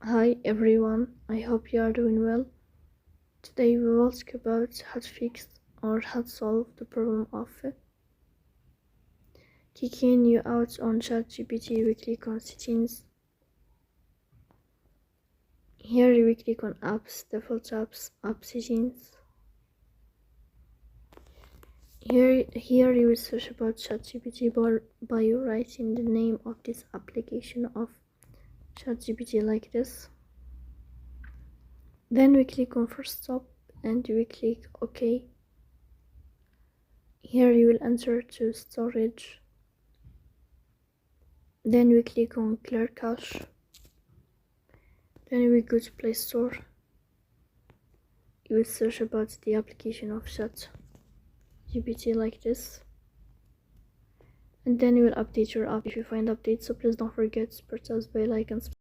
Hi everyone, I hope you are doing well. Today we will talk about how to fix or how to solve the problem of kicking you out on ChatGPT. We click on settings. Here we click on apps, default apps, app settings. Here you will search about ChatGPT by writing the name of this application of ChatGPT like this. Then we click on first stop and we click OK. Here you will enter to storage. Then we click on clear cache. Then we go to Play Store. You will search about the application of ChatGPT like this. And then you will update your app if you find updates, so please don't forget to press bell icon.